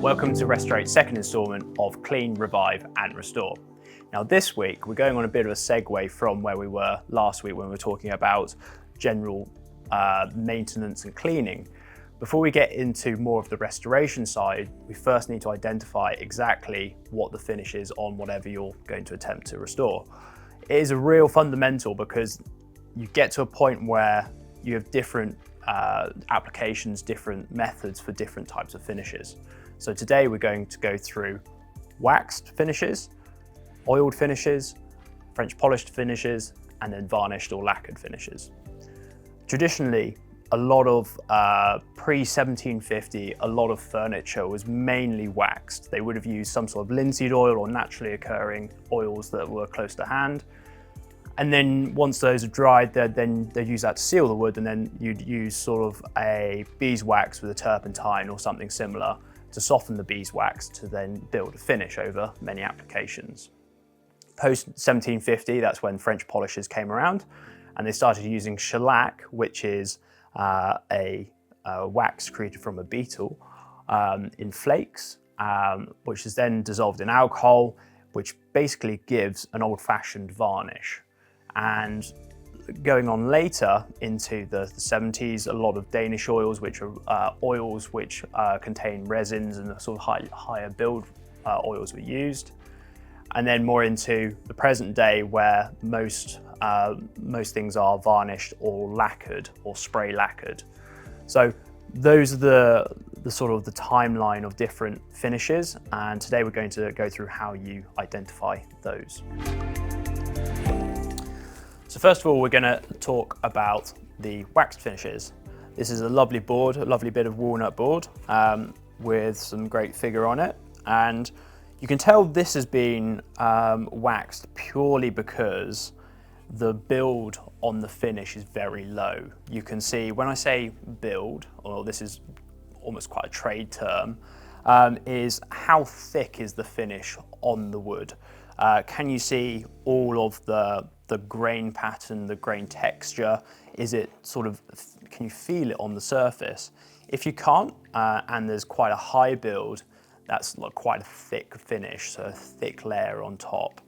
Welcome to Restorate's second instalment of Clean, Revive and Restore. Now this week we're going on a bit of a segue from where we were last week when we were talking about general maintenance and cleaning. Before we get into more of the restoration side, we first need to identify exactly what the finish is on whatever you're going to attempt to restore. It is a real fundamental because you get to a point where you have different applications, different methods for different types of finishes. So today we're going to go through waxed finishes, oiled finishes, French polished finishes, and then varnished or lacquered finishes. Traditionally, a lot of pre-1750, a lot of furniture was mainly waxed. They would have used some sort of linseed oil or naturally occurring oils that were close to hand. And then once those are dried, they'd use that to seal the wood, and then you'd use sort of a beeswax with a turpentine or something similar to soften the beeswax to then build a finish over many applications. Post 1750, that's when French polishers came around, and they started using shellac, which is a wax created from a beetle in flakes, which is then dissolved in alcohol, which basically gives an old-fashioned varnish. And going on later into the 70s, a lot of Danish oils, which are oils which contain resins and sort of higher build oils were used. And then more into the present day where most things are varnished or lacquered or spray lacquered. So those are the sort of the timeline of different finishes. And today we're going to go through how you identify those. So first of all, we're going to talk about the waxed finishes. This is a lovely board, a lovely bit of walnut board with some great figure on it. And you can tell this has been waxed purely because the build on the finish is very low. You can see when I say build, or this is almost quite a trade term, is how thick is the finish on the wood. Can you see all of the grain pattern, the grain texture? Is it sort of, can you feel it on the surface? If you can't, and there's quite a high build, that's like quite a thick finish, so a thick layer on top.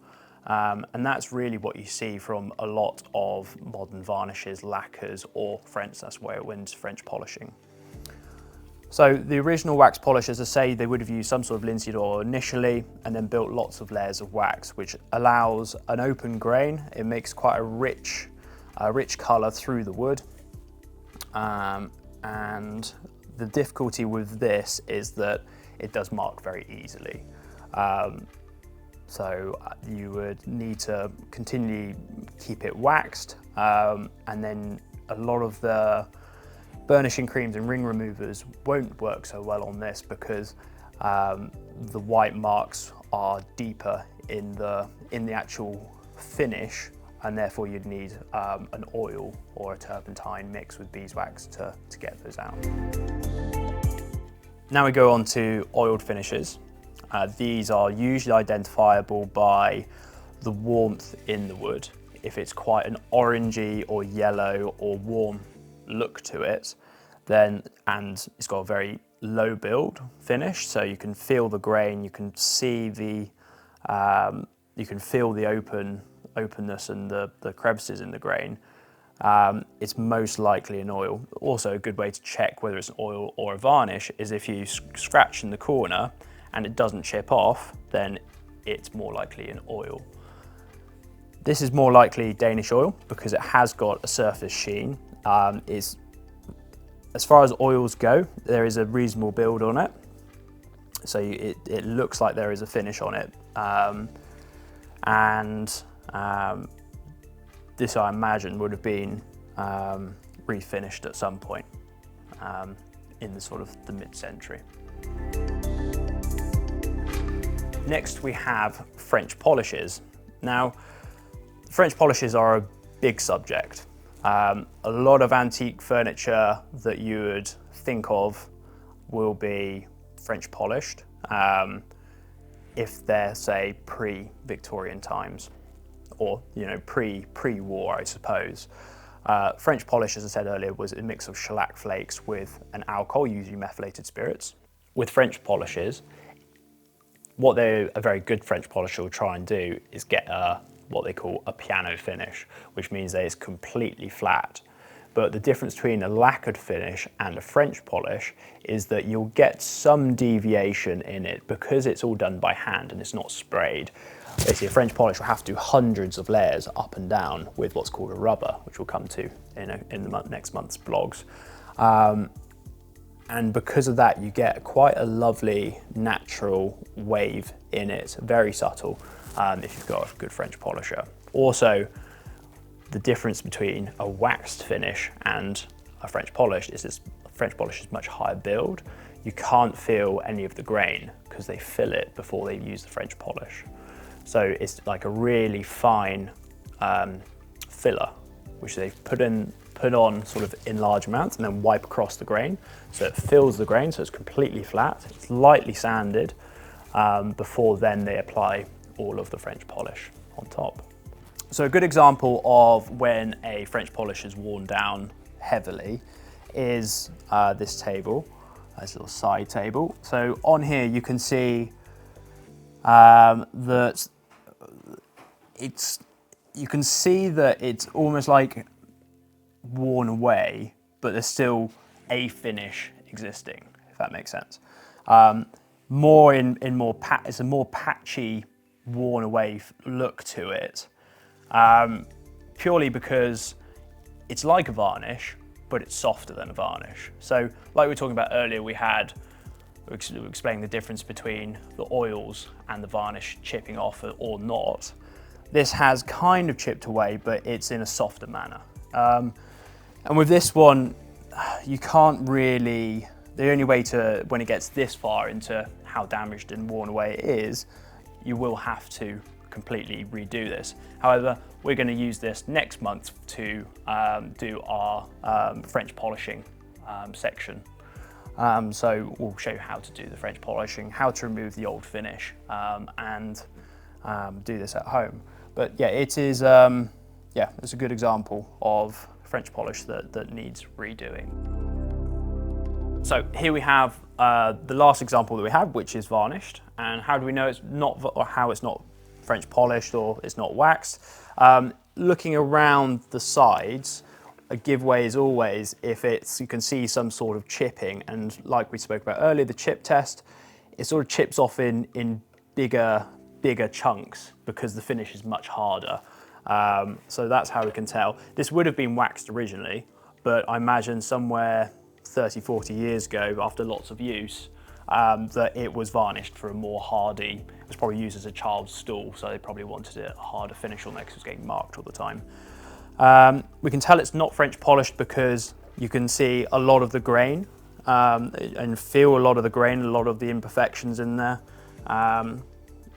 And that's really what you see from a lot of modern varnishes, lacquers, or French, that's where it went to French polishing. So the original wax polishers, as I say, they would have used some sort of linseed oil initially and then built lots of layers of wax, which allows an open grain. It makes quite a rich color through the wood. And the difficulty with this is that it does mark very easily. So you would need to continually keep it waxed. And then a lot of the burnishing creams and ring removers won't work so well on this because the white marks are deeper in the actual finish, and therefore you'd need an oil or a turpentine mixed with beeswax to get those out. Now we go on to oiled finishes. These are usually identifiable by the warmth in the wood. If it's quite an orangey or yellow or warm look to it, then, and it's got a very low build finish, so you can feel the grain, you can see the, you can feel the openness and the crevices in the grain. It's most likely an oil. Also, a good way to check whether it's an oil or a varnish is if you scratch in the corner and it doesn't chip off, then it's more likely an oil. This is more likely Danish oil because it has got a surface sheen. As far as oils go, there is a reasonable build on it. So it looks like there is a finish on it. This, I imagine, would have been refinished at some point in the sort of the mid-century. Next, we have French polishes. Now, French polishes are a big subject. A lot of antique furniture that you would think of will be French polished if they're, say, pre-Victorian times, or pre-war, I suppose. French polish, as I said earlier, was a mix of shellac flakes with an alcohol, usually methylated spirits, with French polishes, what a very good French polisher will try and do is get what they call a piano finish, which means that it's completely flat. But the difference between a lacquered finish and a French polish is that you'll get some deviation in it because it's all done by hand and it's not sprayed. Basically, a French polish will have to do hundreds of layers up and down with what's called a rubber, which we'll come to in the next month's blogs. And because of that, you get quite a lovely natural wave in it, very subtle, if you've got a good French polisher. Also, the difference between a waxed finish and a French polish is this French polish is much higher build. You can't feel any of the grain because they fill it before they use the French polish. So it's like a really fine filler, which they've put on sort of in large amounts and then wipe across the grain. So it fills the grain, so it's completely flat. It's lightly sanded before then they apply all of the French polish on top. So a good example of when a French polish is worn down heavily is this table, this little side table. So on here you can see that you can see that it's almost like worn away, but there's still a finish existing, if that makes sense. It's a more patchy, worn away look to it, purely because it's like a varnish, but it's softer than a varnish. So like we were talking about earlier, we were explaining the difference between the oils and the varnish chipping off or not. This has kind of chipped away, but it's in a softer manner. And with this one, you can't really, the only way to, when it gets this far into how damaged and worn away it is, you will have to completely redo this. However, we're going to use this next month to do our French polishing section. So we'll show you how to do the French polishing, how to remove the old finish, and do this at home. But yeah, it is, it's a good example of French polish that needs redoing. So here we have the last example that we have, which is varnished. And how do we know it's not, or how it's not French polished or it's not waxed? Looking around the sides, a giveaway is always if you can see some sort of chipping, and like we spoke about earlier, the chip test, it sort of chips off in bigger chunks because the finish is much harder. So that's how we can tell. This would have been waxed originally, but I imagine somewhere 30, 40 years ago, after lots of use, that it was varnished for a more hardy, it was probably used as a child's stool, so they probably wanted a harder finish on there because it was getting marked all the time. We can tell it's not French polished because you can see a lot of the grain and feel a lot of the grain, a lot of the imperfections in there.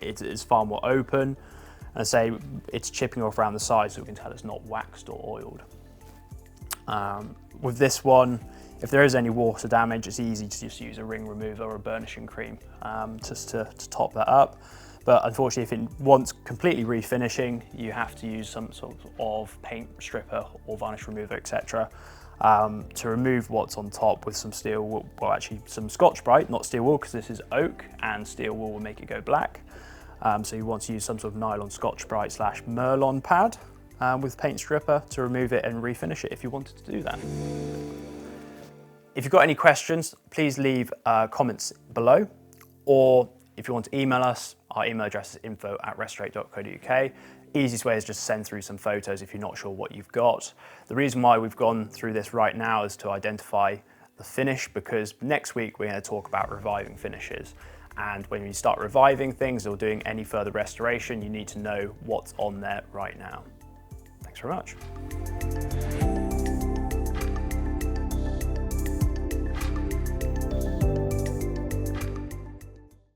It is far more open. And I say it's chipping off around the sides, so we can tell it's not waxed or oiled. With this one, if there is any water damage, it's easy to just use a ring remover or a burnishing cream just to top that up. But unfortunately, if it wants completely refinishing, you have to use some sort of paint stripper or varnish remover, etc. To remove what's on top with some steel wool, well actually some Scotch-Brite, not steel wool because this is oak and steel wool will make it go black. So you want to use some sort of nylon Scotch-Brite / Merlon pad with paint stripper to remove it and refinish it if you wanted to do that. If you've got any questions, please leave comments below, or if you want to email us, our email address is info@restorate.co.uk. Easiest way is just send through some photos if you're not sure what you've got. The reason why we've gone through this right now is to identify the finish, because next week we're going to talk about reviving finishes. And when you start reviving things or doing any further restoration, you need to know what's on there right now. Thanks very much.